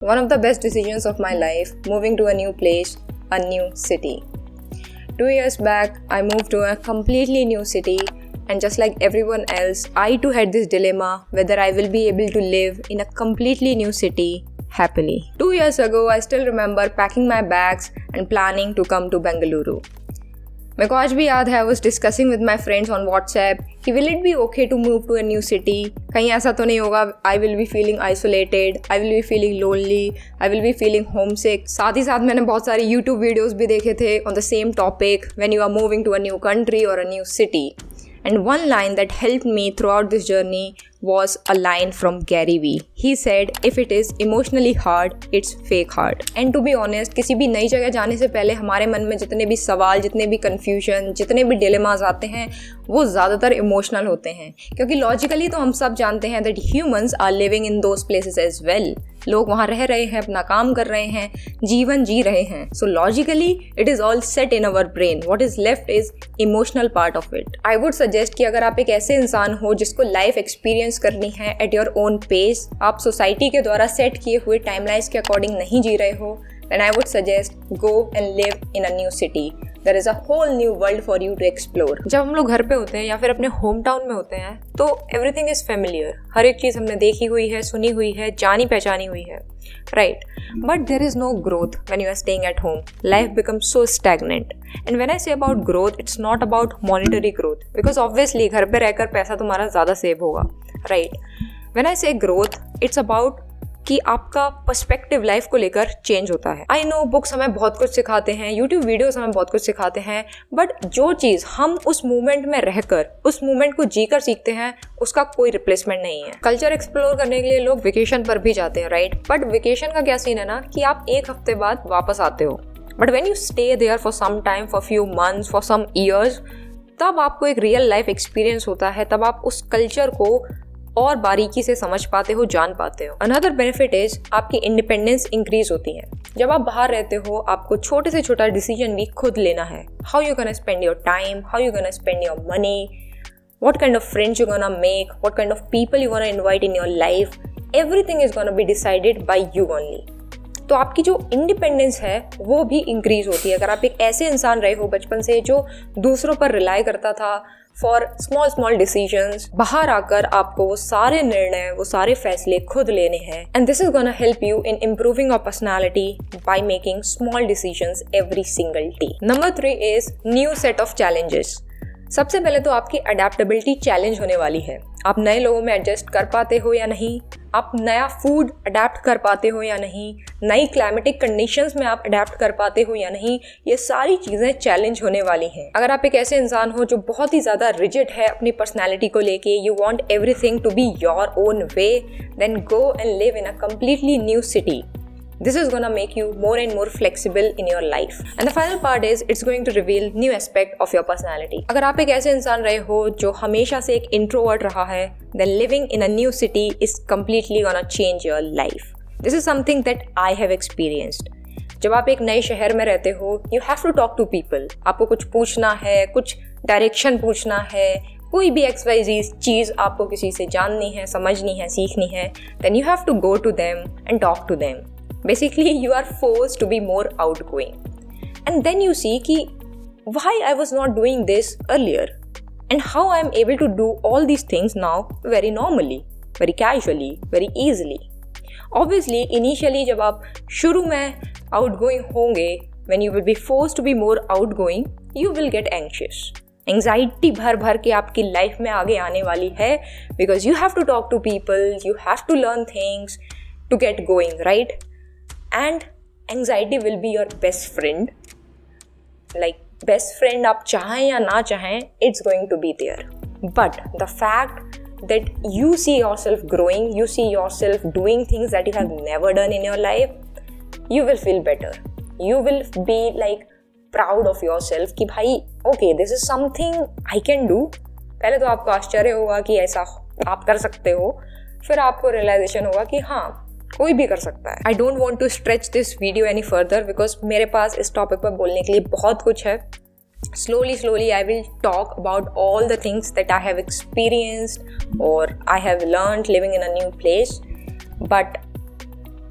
One of the best decisions of my life, moving to a new place, a new city. 2 years back, I moved to a completely new city, and just like everyone else, I too had this dilemma whether I will be able to live in a completely new city happily. 2 years ago, I still remember packing my bags and planning to come to Bengaluru. मेरे को आज भी याद है, I was discussing with my friends on WhatsApp कि will it be okay to move to a new city? कहीं ऐसा तो नहीं होगा I will be feeling isolated, I will be feeling lonely, I will be feeling homesick. साथ ही साथ मैंने बहुत सारी YouTube वीडियोस भी देखे थे on the same topic when you are moving to a new country or a new city. And one line that helped me throughout this journey was a line from Gary Vee. He said, if it is emotionally hard, it's fake hard. And to be honest, किसी भी नई जगह जाने से पहले हमारे मन में जितने भी सवाल, जितने भी confusion, जितने भी dilemmas आते हैं, वो ज़्यादातर emotional होते हैं. क्योंकि logically तो हम सब जानते हैं that humans are living in those places as well. लोग वहाँ रह रहे हैं, अपना काम कर रहे हैं, जीवन जी रहे हैं. So logically, it is all set in our brain. What is left is emotional part of it. I would suggest कि अगर आप एक ऐसे इंसान हो जिसको लाइफ एक्सपीरियंस करनी है एट योर ओन पेस, आप सोसाइटी के द्वारा सेट किए हुए टाइमलाइंस के अकॉर्डिंग नहीं जी रहे हो, then I would suggest go and live in a new city. There is a whole new world for you to explore. जब हम लोग घर पे होते हैं या फिर अपने होम टाउन में होते हैं तो everything is familiar. हर एक चीज़ हमने देखी हुई है, सुनी हुई है, जानी पहचानी हुई है, right? But there is no growth when you are staying at home. Life becomes so stagnant. And when I say about growth, it's not about monetary growth because obviously घर पे रहकर पैसा तुम्हारा ज़्यादा सेव होगा, right? When I say growth, it's about कि आपका perspective life को लेकर चेंज होता है. आई नो बुक्स हमें बहुत कुछ सिखाते हैं, यूट्यूब वीडियोस हमें बहुत कुछ सिखाते हैं, बट जो चीज़ हम उस मोमेंट में रहकर उस मोमेंट को जीकर सीखते हैं उसका कोई रिप्लेसमेंट नहीं है. कल्चर एक्सप्लोर करने के लिए लोग वेकेशन पर भी जाते हैं, राइट? बट वेकेशन का क्या सीन है ना कि आप एक हफ्ते बाद वापस आते हो, but when you stay there for some time, for few months, for some years, तब आपको एक रियल लाइफ एक्सपीरियंस होता है, तब आप उस कल्चर को और बारीकी से समझ पाते हो, जान पाते हो. अनदर बेनिफिट इज आपकी इंडिपेंडेंस इंक्रीज होती है. जब आप बाहर रहते हो आपको छोटे से छोटा डिसीजन भी खुद लेना है. How you gonna spend your time, how you gonna spend your money, what kind of friends you gonna make, what kind of people you gonna invite in your life, everything is gonna be decided by you only. तो आपकी जो independence है वो भी increase होती है. अगर आप एक ऐसे इंसान रहे हो बचपन से जो दूसरों पर रिलाई करता था फॉर स्मॉल डिसीजंस, बाहर आकर आपको वो सारे निर्णय, वो सारे फैसले खुद लेने हैं. And this is gonna help you in improving your personality by making small decisions every single day. Number 3 is new set of challenges. सबसे पहले तो आपकी अडेप्टेबिलिटी चैलेंज होने वाली है. आप नए लोगों में एडजस्ट कर पाते हो या नहीं, आप नया फूड अडेप्ट कर पाते हो या नहीं, नई क्लाइमेटिक कंडीशंस में आप अडेप्ट कर पाते हो या नहीं, ये सारी चीज़ें चैलेंज होने वाली हैं. अगर आप एक ऐसे इंसान हो जो बहुत ही ज़्यादा रिजिड है अपनी पर्सनैलिटी को लेके, you want everything to be your own way, then go and live in a completely new city. This is gonna make you more and more flexible in your life. And the final part is it's going to reveal new aspect of your personality. अगर आप एक ऐसे इंसान रहे हो जो हमेशा से एक introvert रहा है, then living in a new city is completely gonna change your life. This is something that I have experienced. जब आप एक नए शहर में रहते हो, you have to talk to people. आपको कुछ पूछना है, कुछ डायरेक्शन पूछना है, कोई भी XYZ चीज़ आपको किसी से जाननी है, समझनी है, सीखनी है, then you have to go to them and talk to them. Basically, you are forced to be more outgoing. And then you see कि why I was not doing this earlier and how I am able to do all these things now very normally, very casually, very easily. Obviously, initially जब आप शुरू में outgoing होंगे, when you will be forced to be more outgoing, you will get anxious. Anxiety भर के आपकी life में आगे आने वाली है because you have to talk to people, you have to learn things to get going, right? And anxiety will be your best friend. Like best friend आप चाहें या ना चाहें, it's going to be there. But the fact that you see yourself growing, you see yourself doing things that you have never done in your life, you will feel better. You will be like proud of yourself कि भाई okay, this is something I can do. पहले तो आपको आश्चर्य होगा कि ऐसा आप कर सकते हो, फिर आपको रियलाइजेशन होगा कि हाँ कोई भी कर सकता है. I don't want to stretch this video any further because मेरे पास इस टॉपिक पर बोलने के लिए बहुत कुछ है. slowly I will talk about all the things that I have experienced or I have learned living in a new place. But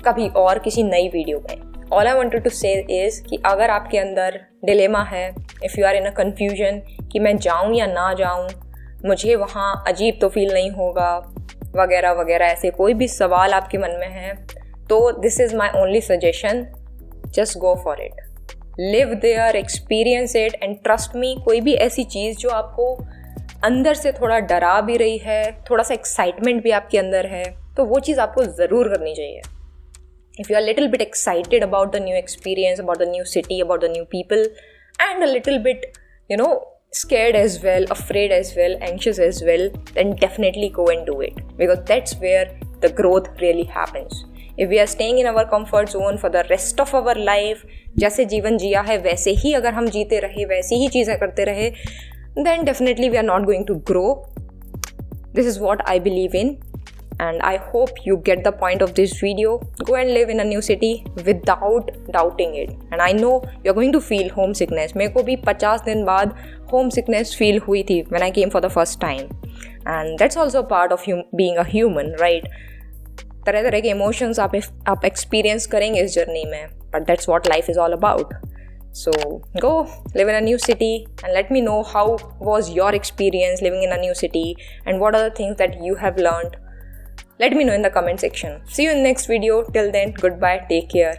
कभी और किसी नई वीडियो में। All I wanted to say is कि अगर आपके अंदर डिलेमा है, if you are in a confusion कि मैं जाऊँ या ना जाऊँ, मुझे वहाँ अजीब तो फील नहीं होगा वगैरह वगैरह, ऐसे कोई भी सवाल आपके मन में है, तो this is my only suggestion, just go for it, live there, experience it and trust me. कोई भी ऐसी चीज़ जो आपको अंदर से थोड़ा डरा भी रही है, थोड़ा सा एक्साइटमेंट भी आपके अंदर है, तो वो चीज़ आपको ज़रूर करनी चाहिए। If you are a little bit excited about the new experience, about the new city, about the new people, and a little bit, scared as well, afraid as well, anxious as well, then definitely go and do it, because that's where the growth really happens. If we are staying in our comfort zone for the rest of our life, जैसे जीवन जिया है वैसे ही अगर हम जीते रहे, वैसे ही चीज़ें करते रहे, then definitely we are not going to grow. This is what I believe in. And I hope you get the point of this video. Go and live in a new city without doubting it. And I know you're going to feel homesickness. मेरे को भी 50 दिन बाद homesickness feel हुई थी when I came for the first time. And that's also part of being a human, right? तरह तरह के emotions आप experience करेंगे इस journey में. But that's what life is all about. So go live in a new city and let me know how was your experience living in a new city and what are the things that you have learned. Let me know in the comment section. See you in the next video. Till then, goodbye. Take care.